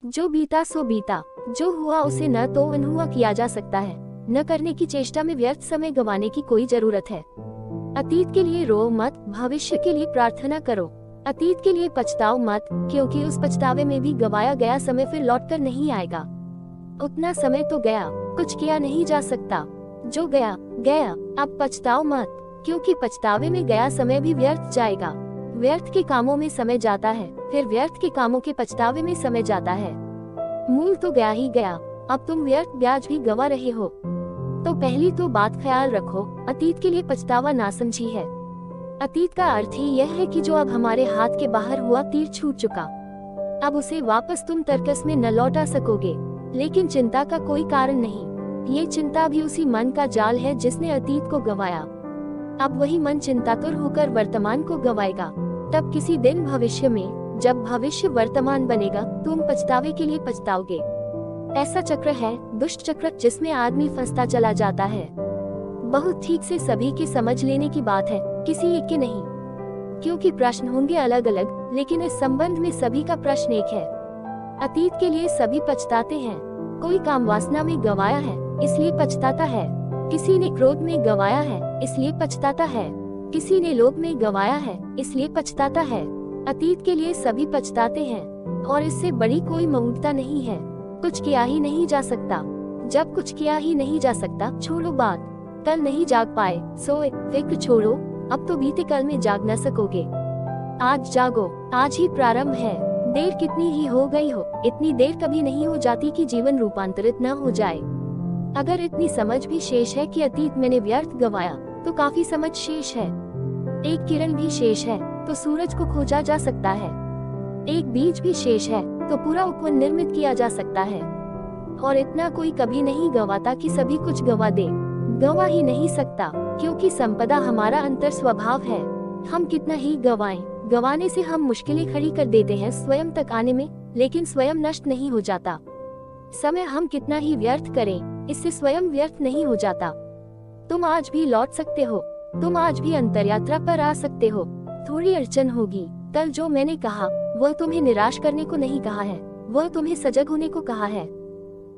जो बीता सो बीता, जो हुआ उसे न तो अनहुआ किया जा सकता है, न करने की चेष्टा में व्यर्थ समय गंवाने की कोई जरूरत है। अतीत के लिए रो मत, भविष्य के लिए प्रार्थना करो। अतीत के लिए पछताओ मत, क्योंकि उस पछतावे में भी गवाया गया समय फिर लौटकर नहीं आएगा। उतना समय तो गया, कुछ किया नहीं जा सकता। जो गया गया, अब पछताओ मत, क्योंकि पछतावे में गया समय भी व्यर्थ जाएगा। व्यर्थ के कामों में समय जाता है, फिर व्यर्थ के कामों के पछतावे में समय जाता है। मूल तो गया ही गया, अब तुम व्यर्थ ब्याज भी गवा रहे हो। तो पहली तो बात ख्याल रखो, अतीत के लिए पछतावा ना समझी है। अतीत का अर्थ ही यह है कि जो अब हमारे हाथ के बाहर हुआ तीर छूट चुका, अब उसे वापस तुम तर्कस में न लौटा सकोगे। लेकिन चिंता का कोई कारण नहीं, ये चिंता भी उसी मन का जाल है जिसने अतीत को गवाया। अब वही मन चिंतातुर होकर वर्तमान को गवाएगा। तब किसी दिन भविष्य में, जब भविष्य वर्तमान बनेगा, तुम पछतावे के लिए पछताओगे। ऐसा चक्र है, दुष्ट चक्र, जिसमें आदमी फंसता चला जाता है। बहुत ठीक से सभी के समझ लेने की बात है, किसी एक के नहीं, क्योंकि प्रश्न होंगे अलग अलग, लेकिन इस संबंध में सभी का प्रश्न एक है। अतीत के लिए सभी पछताते हैं। कोई काम वासना में गवाया है, इसलिए पछताता है। किसी ने क्रोध में गवाया है, इसलिए पछताता है। किसी ने लोभ में गवाया है, इसलिए पछताता है। अतीत के लिए सभी पछताते हैं, और इससे बड़ी कोई मूर्खता नहीं है। कुछ किया ही नहीं जा सकता। जब कुछ किया ही नहीं जा सकता, छोड़ो बात। कल नहीं जाग पाए, सोए, फिक्र छोड़ो, अब तो बीते कल में जाग न सकोगे। आज जागो, आज ही प्रारंभ है। देर कितनी ही हो गई हो, इतनी देर कभी नहीं हो जाती कि जीवन रूपांतरित न हो जाए। अगर इतनी समझ भी शेष है कि अतीत मैंने व्यर्थ गवाया, तो काफी समझ शेष है। एक किरण भी शेष है तो सूरज को खोजा जा सकता है। एक बीज भी शेष है तो पूरा उपवन निर्मित किया जा सकता है। और इतना कोई कभी नहीं गवाता कि सभी कुछ गवा दे। गवा ही नहीं सकता, क्योंकि संपदा हमारा अंतर स्वभाव है। हम कितना ही गवाएं, गवाने से हम मुश्किलें खड़ी कर देते हैं स्वयं तक आने में, लेकिन स्वयं नष्ट नहीं हो जाता। समय हम कितना ही व्यर्थ करें, इससे स्वयं व्यर्थ नहीं हो जाता। तुम आज भी लौट सकते हो, तुम आज भी अंतरयात्रा पर आ सकते हो। थोड़ी अड़चन होगी। कल जो मैंने कहा वह तुम्हें निराश करने को नहीं कहा है, वह तुम्हें सजग होने को कहा है।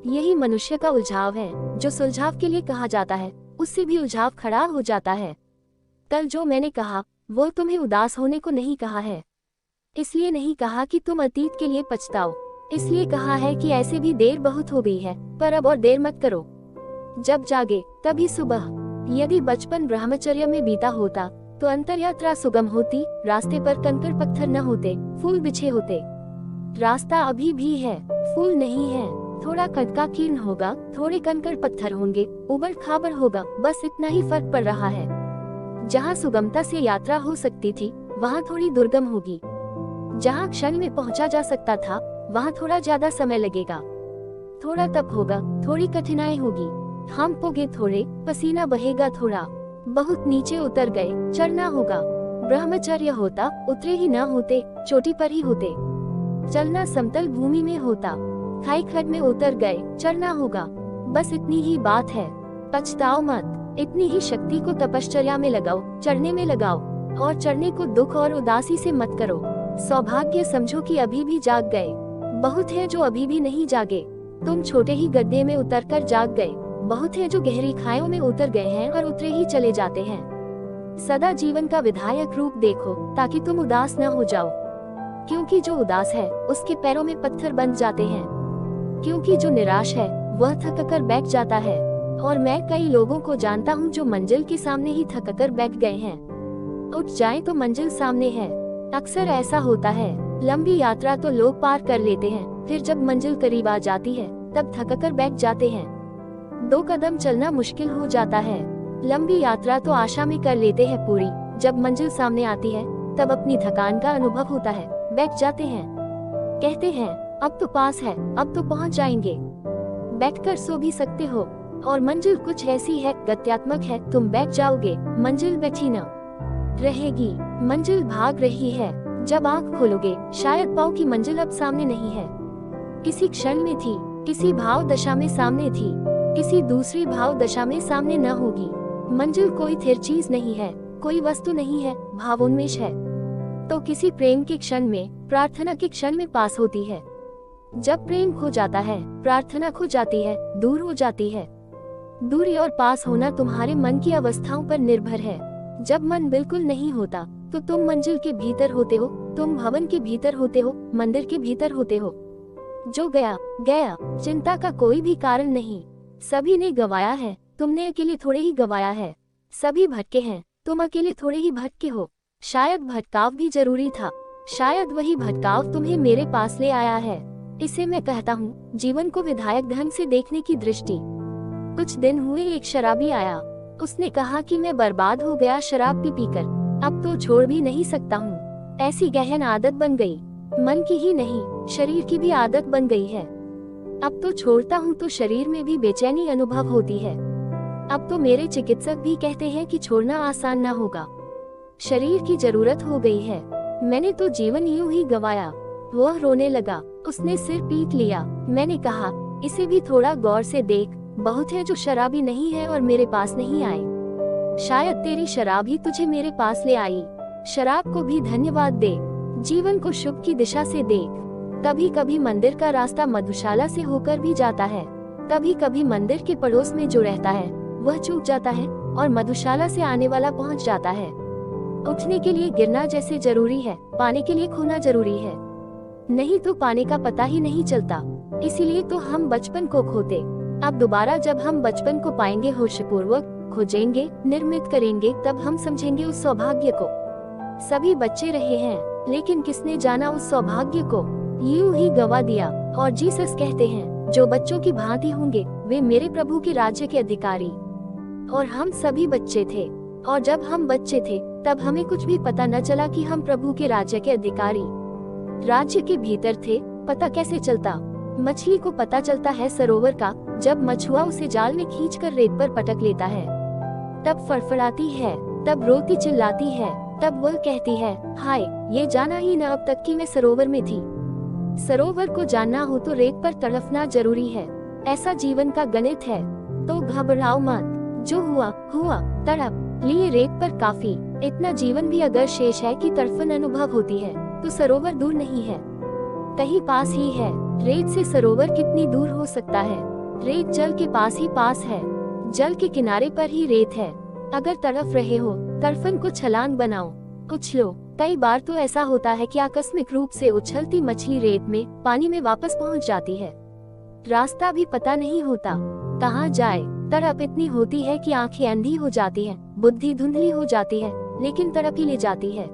यही मनुष्य का उलझाव है। जो सुलझाव के लिए कहा जाता है, उससे भी उलझाव खड़ा हो जाता है। कल जो मैंने कहा वो तुम्हें उदास होने को नहीं कहा है। इसलिए नहीं कहा कि तुम अतीत के लिए पछताओ, इसलिए कहा है कि ऐसे भी देर बहुत हो गई है, पर अब और देर मत करो। जब जागे तभी सुबह। यदि बचपन ब्रह्मचर्य में बीता होता तो अंतरयात्रा सुगम होती। रास्ते पर कंकड़ पत्थर न होते, फूल बिछे होते। रास्ता अभी भी है, फूल नहीं है। थोड़ा खटका कीर्ण होगा, थोड़े कंकड़ पत्थर होंगे, उबड़ खाबड़ होगा, बस इतना ही फर्क पड़ रहा है। जहाँ सुगमता से यात्रा हो सकती थी, वहाँ थोड़ी दुर्गम होगी। जहाँ क्षण में पहुँचा जा सकता था, वहाँ थोड़ा ज्यादा समय लगेगा। थोड़ा तप होगा, थोड़ी कठिनाई होगी, हम पोगे थोड़े, पसीना बहेगा थोड़ा। बहुत नीचे उतर गए, चढ़ना होगा। ब्रह्मचर्य होता, उतरे ही न होते, चोटी पर ही होते। चलना समतल भूमि में होता, खाई खड में उतर गए, चढ़ना होगा। बस इतनी ही बात है। पछताओ मत, इतनी ही शक्ति को तपश्चर्या में लगाओ, चढ़ने में लगाओ। और चढ़ने को दुख और उदासी से मत करो। सौभाग्य समझो कि अभी भी जाग गए। बहुत है जो अभी भी नहीं जागे। तुम छोटे ही गड्ढे में उतरकर जाग गए। बहुत है जो गहरी खाइयों में उतर गए हैं और उतरे ही चले जाते हैं। सदा जीवन का विधायक रूप देखो, ताकि तुम उदास न हो जाओ। क्योंकि जो उदास है उसके पैरों में पत्थर बन जाते हैं। क्योंकि जो निराश है वह थक कर बैठ जाता है। और मैं कई लोगों को जानता हूँ जो मंजिल के सामने ही थक कर बैठ गए हैं। उठ जाए तो मंजिल सामने है। अक्सर ऐसा होता है। लंबी यात्रा तो लोग पार कर लेते हैं, फिर जब मंजिल करीब आ जाती है तब थक कर बैठ जाते हैं। 2 कदम चलना मुश्किल हो जाता है। लंबी यात्रा तो आशा में कर लेते हैं पूरी, जब मंजिल सामने आती है तब अपनी थकान का अनुभव होता है, बैठ जाते हैं। कहते हैं अब तो पास है, अब तो पहुंच जाएंगे। बैठकर सो भी सकते हो। और मंजिल कुछ ऐसी है, गत्यात्मक है। तुम बैठ जाओगे, मंजिल बैठी न रहेगी। मंजिल भाग रही है। जब आँख खोलोगे शायद पाओ कि मंजिल अब सामने नहीं है। किसी क्षण में थी, किसी भाव दशा में सामने थी, किसी दूसरी भाव दशा में सामने न होगी। मंजिल कोई थिर चीज नहीं है, कोई वस्तु नहीं है, भावोन्मेष है। तो किसी प्रेम के क्षण में, प्रार्थना के क्षण में पास होती है। जब प्रेम खो जाता है, प्रार्थना खो जाती है, दूर हो जाती है। दूरी और पास होना तुम्हारे मन की अवस्थाओं पर निर्भर है। जब मन बिल्कुल नहीं होता तो तुम मंजिल के भीतर होते हो, तुम भवन के भीतर होते हो, मंदिर के भीतर होते हो। जो गया गया, चिंता का कोई भी कारण नहीं। सभी ने गवाया है, तुमने अकेले थोड़े ही गवाया है। सभी भटके हैं, तुम अकेले थोड़े ही भटके हो। शायद भटकाव भी जरूरी था, शायद वही भटकाव तुम्हें मेरे पास ले आया है। इसे मैं कहता हूँ जीवन को विधायक ढंग से देखने की दृष्टि। कुछ दिन हुए एक शराबी आया। उसने कहा कि मैं बर्बाद हो गया शराब पी पीकर, अब तो छोड़ भी नहीं सकता हूँ। ऐसी गहन आदत बन गई, मन की ही नहीं शरीर की भी आदत बन गई है। अब तो छोड़ता हूँ तो शरीर में भी बेचैनी अनुभव होती है। अब तो मेरे चिकित्सक भी कहते हैं कि छोड़ना आसान ना होगा, शरीर की जरूरत हो गई है। मैंने तो जीवन यूं ही गवाया। वह रोने लगा, उसने सिर पीट लिया। मैंने कहा इसे भी थोड़ा गौर से देख, बहुत है जो शराबी नहीं है और मेरे पास नहीं आए। शायद तेरी शराब ही तुझे मेरे पास ले आई। शराब को भी धन्यवाद दे, जीवन को शुभ की दिशा से देख। कभी कभी मंदिर का रास्ता मधुशाला से होकर भी जाता है, कभी कभी मंदिर के पड़ोस में जो रहता है वह चूक जाता है और मधुशाला से आने वाला पहुंच जाता है। उठने के लिए गिरना जैसे जरूरी है, पाने के लिए खोना जरूरी है। नहीं तो पाने का पता ही नहीं चलता। इसीलिए तो हम बचपन को खोते। अब दोबारा जब हम बचपन को पाएंगे, होशपूर्वक खोजेंगे, निर्मित करेंगे, तब हम समझेंगे उस सौभाग्य को। सभी बच्चे रहे हैं, लेकिन किसने जाना उस सौभाग्य को, यूं ही गवा दिया। और जीसस कहते हैं जो बच्चों की भांति होंगे वे मेरे प्रभु के राज्य के अधिकारी। और हम सभी बच्चे थे, और जब हम बच्चे थे तब हमें कुछ भी पता न चला कि हम प्रभु के राज्य के अधिकारी, राज्य के भीतर थे। पता कैसे चलता? मछली को पता चलता है सरोवर का, जब मछुआ उसे जाल में खींचकर रेत पर पटक लेता है, तब फड़फड़ाती है, तब रोती चिल्लाती है, तब वह कहती है हाय, ये जाना ही न अब तक कि मैं सरोवर में थी। सरोवर को जानना हो तो रेत पर तड़फना जरूरी है। ऐसा जीवन का गणित है। तो घबराओ मत, जो हुआ हुआ, तड़प लिए रेत पर काफी। इतना जीवन भी अगर शेष है कि तड़फन अनुभव होती है तो सरोवर दूर नहीं है, कहीं पास ही है। रेत से सरोवर कितनी दूर हो सकता है? रेत जल के पास ही पास है, जल के किनारे पर ही रेत है। अगर तड़फ रहे हो, तड़फन को छलांग बनाओ, उछलो। कई बार तो ऐसा होता है कि आकस्मिक रूप से उछलती मछली रेत में, पानी में वापस पहुंच जाती है। रास्ता भी पता नहीं होता, कहाँ जाए। तड़प इतनी होती है कि आंखें अंधी हो जाती हैं, बुद्धि धुंधली हो जाती है, लेकिन तड़प ही ले जाती है,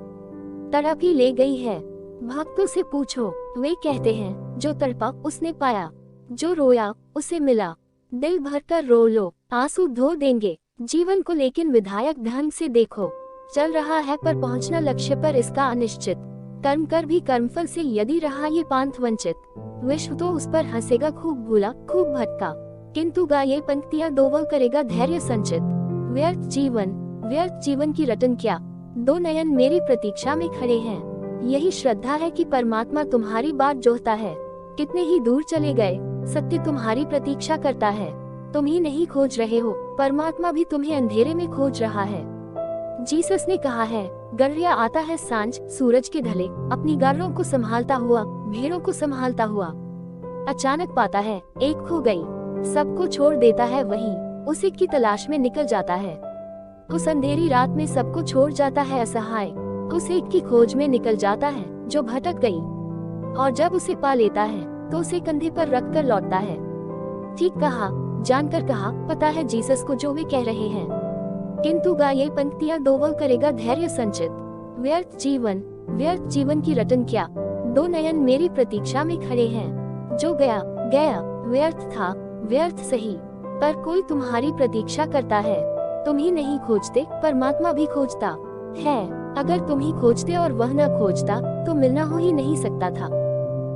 तड़प ही ले गई है। भक्तों से पूछो, वे कहते हैं जो तड़पा उसने पाया, जो रोया उसे मिला। दिल भरकर रो लो, आंसू धो देंगे जीवन को, लेकिन विधायक ढंग से देखो। चल रहा है पर पहुंचना लक्ष्य पर इसका अनिश्चित। कर्म कर भी कर्मफल से यदि रहा ये पांथ वंचित, विश्व तो उस पर हंसेगा, खूब भूला खूब भटका, किंतु गा ये पंक्तियां दो वह करेगा धैर्य संचित। व्यर्थ जीवन की रटन क्या, दो नयन मेरी प्रतीक्षा में खड़े हैं। यही श्रद्धा है कि परमात्मा तुम्हारी बात जोहता है। कितने ही दूर चले गए, सत्य तुम्हारी प्रतीक्षा करता है। तुम ही नहीं खोज रहे हो, परमात्मा भी तुम्हें अंधेरे में खोज रहा है। जीसस ने कहा है, गड़रिया आता है सांझ सूरज के ढले, अपनी गारों को संभालता हुआ, भेड़ों को संभालता हुआ। अचानक पाता है एक खो गई, सबको छोड़ देता है वहीं, उसी की तलाश में निकल जाता है। उस अंधेरी रात में सबको छोड़ जाता है असहाय, उस एक की खोज में निकल जाता है जो भटक गई। और जब उसे पा लेता है तो उसे कंधे पर रख कर लौटता है। ठीक कहा, जानकर कहा, पता है जीसस को जो वे कह रहे हैं। किंतु गा ये पंक्तियां दो वह करेगा धैर्य संचित। व्यर्थ जीवन की रटन क्या, दो नयन मेरी प्रतीक्षा में खड़े हैं। जो गया गया, व्यर्थ था, व्यर्थ सही, पर कोई तुम्हारी प्रतीक्षा करता है। तुम ही नहीं खोजते, परमात्मा भी खोजता है। अगर तुम ही खोजते और वह न खोजता तो मिलना हो ही नहीं सकता था।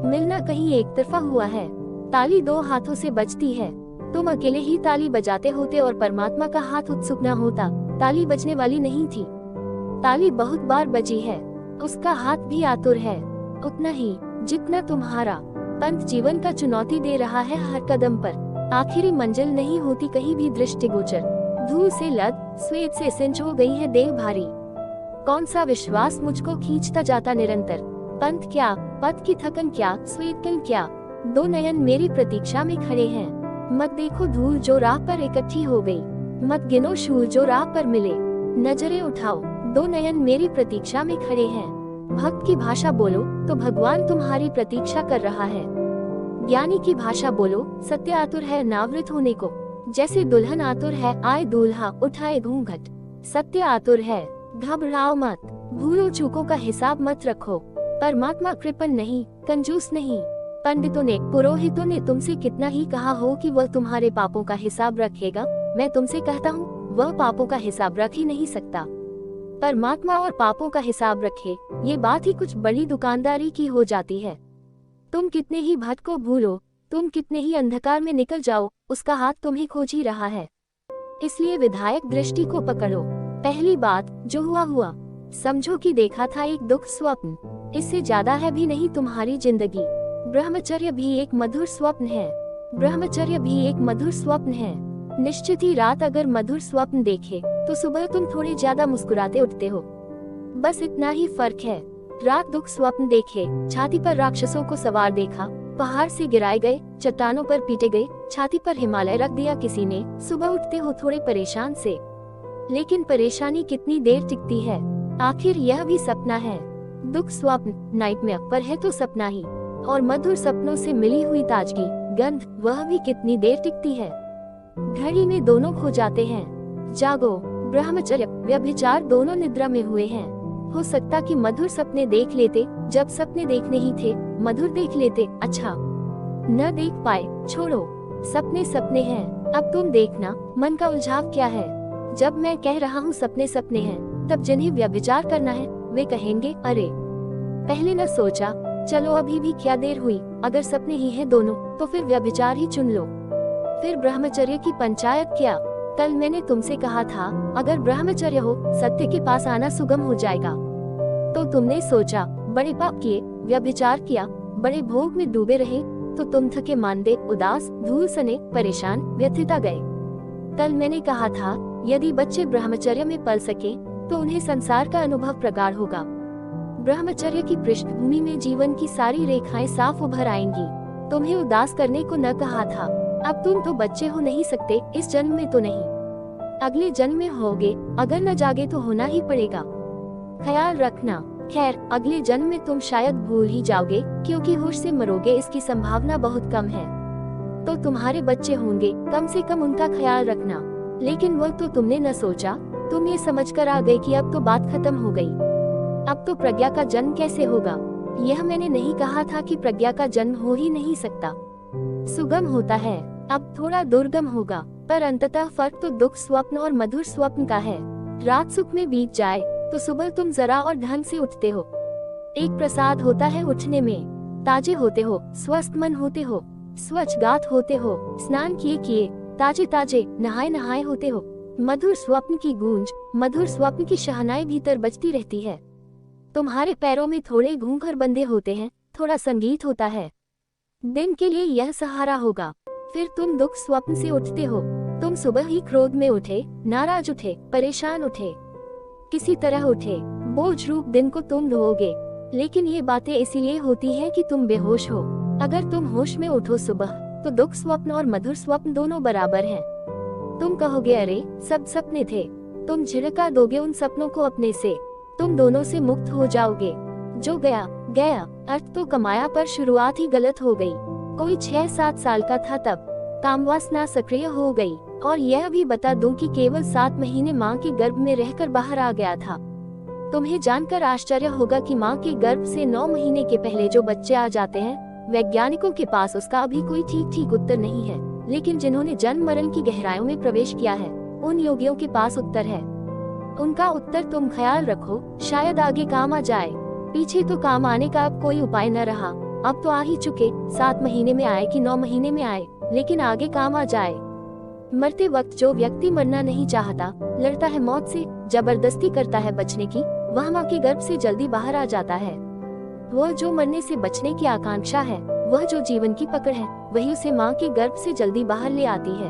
मिलना कहीं एक तरफा हुआ है। ताली दो हाथों से बजती है, तुम अकेले ही ताली बजाते होते और परमात्मा का हाथ उत्सुक न होता, ताली बजने वाली नहीं थी। ताली बहुत बार बजी है, उसका हाथ भी आतुर है, उतना ही जितना तुम्हारा। पंथ जीवन का चुनौती दे रहा है हर कदम पर। आखिरी मंजिल नहीं होती कहीं भी दृष्टिगोचर। धूल से लद, श्वेत से सिंच हो गई है देह भारी। कौन सा विश्वास मुझको खींचता जाता निरंतर। पंथ क्या, पथ की थकन क्या, श्वेत क्या, दो नयन मेरी प्रतीक्षा में खड़े हैं। मत देखो धूल जो राह पर इकट्ठी हो गई, मत गिनो शूल जो राह पर मिले। नजरें उठाओ, दो नयन मेरी प्रतीक्षा में खड़े हैं। भक्त की भाषा बोलो तो भगवान तुम्हारी प्रतीक्षा कर रहा है। ज्ञानी की भाषा बोलो, सत्य आतुर है अनावृत होने को। जैसे दुल्हन आतुर है आए दूल्हा उठाए घूंघट। सत्य आतुर है, घबराओ मत, भूलों चूकों का हिसाब मत रखो। परमात्मा कृपण नहीं, कंजूस नहीं। पंडितों ने पुरोहितों ने तुमसे कितना ही कहा हो कि वह तुम्हारे पापों का हिसाब रखेगा, मैं तुमसे कहता हूँ वह पापों का हिसाब रख ही नहीं सकता। परमात्मा और पापों का हिसाब रखे, ये बात ही कुछ बड़ी दुकानदारी की हो जाती है। तुम कितने ही भटको भूलो, तुम कितने ही अंधकार में निकल जाओ, उसका हाथ तुम्हें खोज ही रहा है। इसलिए विधायक दृष्टि को पकड़ो। पहली बात, जो हुआ हुआ, समझो कि देखा था एक दुख स्वप्न, इससे ज्यादा है भी नहीं तुम्हारी जिंदगी। ब्रह्मचर्य भी एक मधुर स्वप्न है, ब्रह्मचर्य भी एक मधुर स्वप्न है। निश्चित ही रात अगर मधुर स्वप्न देखे तो सुबह तुम थोड़े ज्यादा मुस्कुराते उठते हो, बस इतना ही फर्क है। रात दुख स्वप्न देखे, छाती पर राक्षसों को सवार देखा, पहाड़ से गिराए गए, चट्टानों पर पीटे गए, छाती पर हिमालय रख दिया किसी ने, सुबह उठते हो थोड़े परेशान से। लेकिन परेशानी कितनी देर टिकती है, आखिर यह भी सपना है। दुख स्वप्न नाइटमेयर पर है तो सपना ही, और मधुर सपनों से मिली हुई ताजगी गंध वह भी कितनी देर टिकती है। घड़ी में दोनों खो जाते हैं। जागो, ब्रह्मचर्य व्यभिचार दोनों निद्रा में हुए हैं। हो सकता कि मधुर सपने देख लेते, जब सपने देखने ही थे मधुर देख लेते। अच्छा, न देख पाए, छोड़ो, सपने सपने हैं। अब तुम देखना मन का उलझाव क्या है। जब मैं कह रहा हूँ सपने सपने हैं, तब जिन्हें व्यभिचार करना है वे कहेंगे अरे पहले न सोचा, चलो अभी भी क्या देर हुई, अगर सपने ही हैं दोनों तो फिर व्यभिचार ही चुन लो। फिर ब्रह्मचर्य की पंचायत क्या। कल मैंने तुमसे कहा था अगर ब्रह्मचर्य हो सत्य के पास आना सुगम हो जाएगा, तो तुमने सोचा, बड़े पाप किए, व्यभिचार किया, बड़े भोग में डूबे रहे, तो तुम थके मांदे, उदास, धूल सने, परेशान, व्यथिता गए। कल मैंने कहा था यदि बच्चे ब्रह्मचर्य में पल सके तो उन्हें संसार का अनुभव प्रगाढ़ होगा। ब्रह्मचर्य की पृष्ठभूमि में जीवन की सारी रेखाएं साफ उभर आएंगी। तुम्हें उदास करने को न कहा था। अब तुम तो बच्चे हो नहीं सकते, इस जन्म में तो नहीं, अगले जन्म में होगे, अगर न जागे तो होना ही पड़ेगा। ख्याल रखना, खैर अगले जन्म में तुम शायद भूल ही जाओगे, क्योंकि होश से मरोगे इसकी संभावना बहुत कम है। तो तुम्हारे बच्चे होंगे, कम से कम उनका ख्याल रखना। लेकिन वो तो तुमने न सोचा, तुम ये समझकर आ गए कि अब तो बात खत्म हो गई, अब तो प्रज्ञा का जन्म कैसे होगा। यह मैंने नहीं कहा था कि प्रज्ञा का जन्म हो ही नहीं सकता, सुगम होता है, अब थोड़ा दुर्गम होगा, पर अंततः फर्क तो दुख स्वप्न और मधुर स्वप्न का है। रात सुख में बीत जाए तो सुबह तुम जरा और ढंग से उठते हो। एक प्रसाद होता है उठने में, ताजे होते हो, स्वस्थ मन होते हो, स्वच्छ गात होते हो, स्नान किए किए, ताजे ताजे, नहाए नहाए होते हो। मधुर स्वप्न की गूंज, मधुर स्वप्न की शहनाई भीतर बजती रहती है। तुम्हारे पैरों में थोड़े घूंघर बंधे होते हैं, थोड़ा संगीत होता है। दिन के लिए यह सहारा होगा। फिर तुम दुख स्वप्न से उठते हो। तुम सुबह ही क्रोध में उठे, नाराज उठे, परेशान उठे, किसी तरह उठे, बोझ रूप दिन को तुम ढोओगे। लेकिन ये बातें इसीलिए होती हैं कि तुम बेहोश हो। अगर तुम होश में उठो सुबह, तो दुख स्वप्न और मधुर स्वप्न दोनों बराबर हैं। तुम कहोगे अरे सब सपने थे, तुम झिड़का दोगे उन सपनों को अपने से, तुम दोनों से मुक्त हो जाओगे। जो गया गया, अर्थ तो कमाया पर शुरुआत ही गलत हो गई। कोई 6-7 साल का था तब कामवासना सक्रिय हो गई, और यह भी बता दूं कि केवल 7 महीने माँ के गर्भ में रहकर बाहर आ गया था। तुम्हें जानकर आश्चर्य होगा कि माँ के गर्भ से 9 महीने के पहले जो बच्चे आ जाते हैं, वैज्ञानिकों के पास उसका अभी कोई ठीक उत्तर नहीं है। लेकिन जिन्होंने जन्म मरण की गहराइयों में प्रवेश किया है, उन योगियों के पास उत्तर है। उनका उत्तर तुम ख्याल रखो, शायद आगे काम आ जाए। पीछे तो काम आने का अब कोई उपाय न रहा, अब तो आ ही चुके, 7 महीने में आए कि 9 महीने में आए, लेकिन आगे काम आ जाए। मरते वक्त जो व्यक्ति मरना नहीं चाहता, लड़ता है मौत से, जबरदस्ती करता है बचने की, वह माँ के गर्भ से जल्दी बाहर आ जाता है। वह जो मरने से बचने की आकांक्षा है, वह जो जीवन की पकड़ है, वही उसे माँ के गर्भ से जल्दी बाहर ले आती है।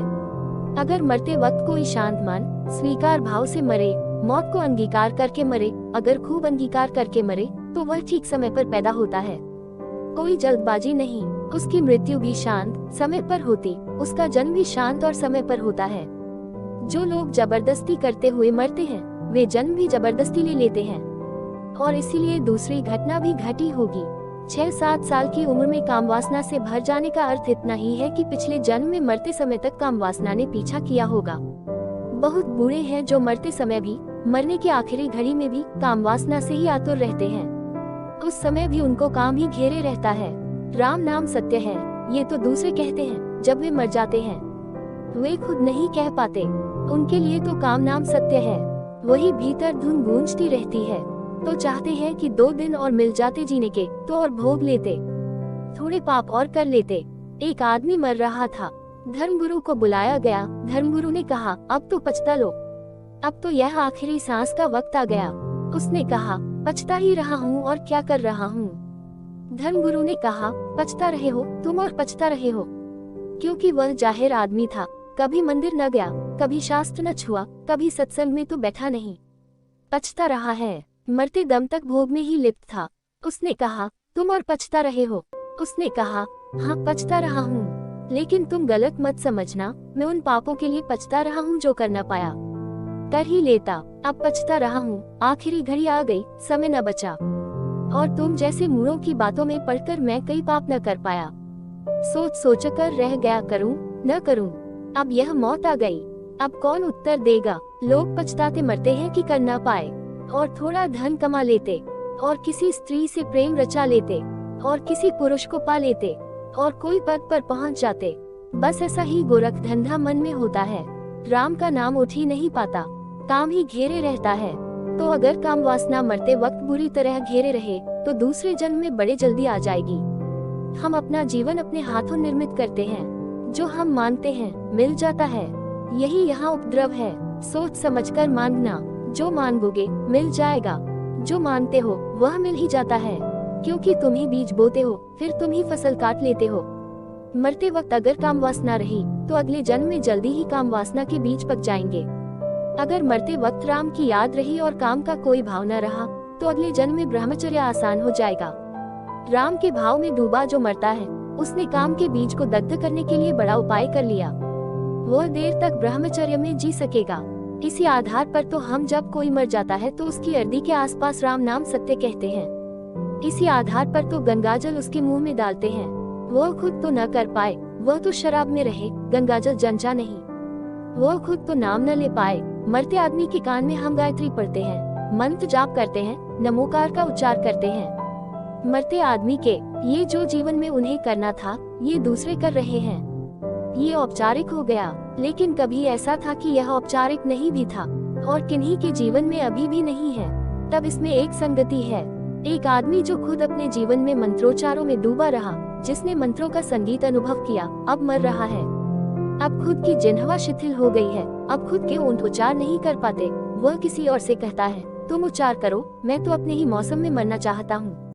अगर मरते वक्त कोई शांत मन, स्वीकार भाव से मरे, मौत को अंगीकार करके मरे, अगर खूब अंगीकार करके मरे, तो वह ठीक समय पर पैदा होता है। कोई जल्दबाजी नहीं, उसकी मृत्यु भी शांत समय पर होती, उसका जन्म भी शांत और समय पर होता है। जो लोग जबरदस्ती करते हुए मरते हैं, वे जन्म भी जबरदस्ती ले लेते हैं, और इसीलिए दूसरी घटना भी घटी होगी। 6-7 साल की उम्र में काम वासना से भर जाने का अर्थ इतना ही है कि पिछले जन्म में मरते समय तक काम वासना ने पीछा किया होगा। बहुत बूढ़े हैं जो मरते समय भी, मरने की आखिरी घड़ी में भी काम वासना से ही आतुर रहते हैं। उस समय भी उनको काम ही घेरे रहता है। राम नाम सत्य है, ये तो दूसरे कहते हैं जब वे मर जाते हैं। वे खुद नहीं कह पाते, उनके लिए तो काम नाम सत्य है। वही भीतर धुन गूंजती रहती है। तो चाहते हैं कि 2 दिन और मिल जाते जीने के, तो और भोग लेते, थोड़े पाप और कर लेते। एक आदमी मर रहा था, धर्मगुरु को बुलाया गया। धर्मगुरु ने कहा, अब तो पछता लो, अब तो यह आखिरी सांस का वक्त आ गया। उसने कहा, पछता ही रहा हूँ और क्या कर रहा हूँ। धर्मगुरु ने कहा, पछता रहे हो तुम और पछता रहे हो, क्योंकि वह जाहिर आदमी था, कभी मंदिर न गया, कभी शास्त्र न छुआ, कभी सत्संग में तो बैठा नहीं, पछता रहा है, मरते दम तक भोग में ही लिप्त था। उसने कहा, तुम और पछता रहे हो। उसने कहा, हाँ पछता रहा हूँ, लेकिन तुम गलत मत समझना, मैं उन पापों के लिए पछता रहा हूँ जो कर न पाया, कर ही लेता। अब पछता रहा हूँ, आखिरी घड़ी आ गई, समय न बचा, और तुम जैसे मूढ़ों की बातों में पढ़कर मैं कई पाप न कर पाया। सोच सोच कर रह गया, करूँ न करूँ। अब यह मौत आ गई, अब कौन उत्तर देगा। लोग पछताते मरते हैं कि कर न पाए, और थोड़ा धन कमा लेते, और किसी स्त्री से प्रेम रचा लेते, और किसी पुरुष को पा लेते, और कोई पद पर पहुंच जाते। बस ऐसा ही गोरख धंधा मन में होता है। राम का नाम उठ ही नहीं पाता, काम ही घेरे रहता है। तो अगर काम वासना मरते वक्त बुरी तरह घेरे रहे, तो दूसरे जन्म में बड़े जल्दी आ जाएगी। हम अपना जीवन अपने हाथों निर्मित करते हैं, जो हम मानते हैं मिल जाता है। यही यहाँ उपद्रव है। सोच समझकर मांगना, जो मांगोगे मिल जाएगा, जो मानते हो वह मिल ही जाता है, क्योंकि तुम ही बीज बोते हो, फिर तुम ही फसल काट लेते हो। मरते वक्त अगर काम वासना रही, तो अगले जन्म में जल्दी ही काम वासना के बीज पक जाएंगे। अगर मरते वक्त राम की याद रही और काम का कोई भाव न रहा, तो अगले जन्म में ब्रह्मचर्य आसान हो जाएगा। राम के भाव में डूबा जो मरता है, उसने काम के बीज को दग्ध करने के लिए बड़ा उपाय कर लिया, वह देर तक ब्रह्मचर्य में जी सकेगा। इसी आधार पर तो हम जब कोई मर जाता है तो उसकी अर्दी के आसपास राम नाम सत्य कहते हैं। इसी आधार पर तो गंगाजल उसके मुंह में डालते हैं। वह खुद तो न कर पाए, वह तो शराब में रहे, गंगाजल जंचा नहीं। वह खुद तो नाम न ले पाए, मरते आदमी के कान में हम गायत्री पढ़ते हैं, मंत्र जाप करते हैं, नमोकार का उच्चार करते हैं। मरते आदमी के ये जो जीवन में उन्हें करना था, ये दूसरे कर रहे हैं। ये औपचारिक हो गया, लेकिन कभी ऐसा था कि यह औपचारिक नहीं भी था, और किन्हीं के जीवन में अभी भी नहीं है। तब इसमें एक संगति है। एक आदमी जो खुद अपने जीवन में मंत्रोच्चारों में डूबा रहा, जिसने मंत्रों का संगीत अनुभव किया, अब मर रहा है। अब खुद की जिह्वा शिथिल हो गई है, अब खुद के ओंठ उच्चार नहीं कर पाते। वह किसी और से कहता है, तुम उच्चार करो, मैं तो अपने ही मौसम में मरना चाहता हूँ।